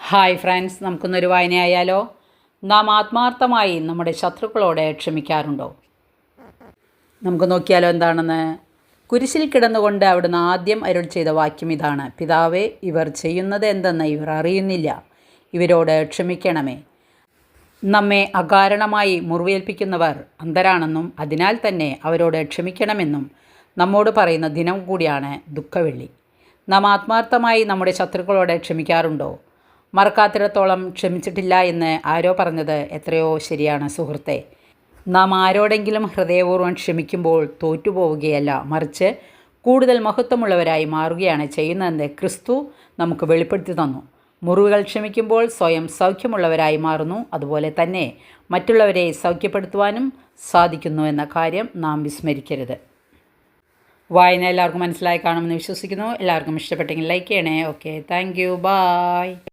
Hi friends, നമുക്കൊന്നൊരു വായനയായാലോ? നാം ആത്മാർത്ഥമായി നമ്മുടെ ശത്രുക്കളോട് ക്ഷമിക്കാറുണ്ടോ? നമുക്ക് നോക്കിയാലോ എന്താണെന്ന്. കുരിശിൽ കിടന്നുകൊണ്ട് അവിടുന്ന് ആദ്യം അരുൾ ചെയ്ത വാക്യം ഇതാണ്: പിതാവേ, ഇവർ ചെയ്യുന്നത് എന്തെന്ന് ഇവർ അറിയുന്നില്ല, ഇവരോട് ക്ഷമിക്കണമേ. നമ്മെ അകാരണമായി മുറിവേൽപ്പിക്കുന്നവർ അന്ധരാണെന്നും അതിനാൽ തന്നെ അവരോട് ക്ഷമിക്കണമെന്നും നമ്മോട് പറയുന്ന ദിനം കൂടിയാണ് ദുഃഖവെള്ളി. നാം ആത്മാർത്ഥമായി നമ്മുടെ ശത്രുക്കളോട് ക്ഷമിക്കാറുണ്ടോ? മറക്കാത്തിടത്തോളം ക്ഷമിച്ചിട്ടില്ല എന്ന് ആരോ പറഞ്ഞത് എത്രയോ ശരിയാണ് സുഹൃത്തെ. നാം ആരോടെങ്കിലും ഹൃദയപൂർവ്വം ക്ഷമിക്കുമ്പോൾ തോറ്റുപോവുകയല്ല, മറിച്ച് കൂടുതൽ മഹത്വമുള്ളവരായി മാറുകയാണ് ചെയ്യുന്നതെന്ന് ക്രിസ്തു നമുക്ക് വെളിപ്പെടുത്തി തന്നു. മുറിവുകൾ ക്ഷമിക്കുമ്പോൾ സ്വയം സൗഖ്യമുള്ളവരായി മാറുന്നു. അതുപോലെ തന്നെ മറ്റുള്ളവരെ സൗഖ്യപ്പെടുത്തുവാനും സാധിക്കുന്നു എന്ന കാര്യം നാം വിസ്മരിക്കരുത്. വായന എല്ലാവർക്കും മനസ്സിലായി കാണുമെന്ന് വിശ്വസിക്കുന്നു. എല്ലാവർക്കും ഇഷ്ടപ്പെട്ടെങ്കിൽ ലൈക്ക് ചെയ്യണേ. Okay, thank you, bye.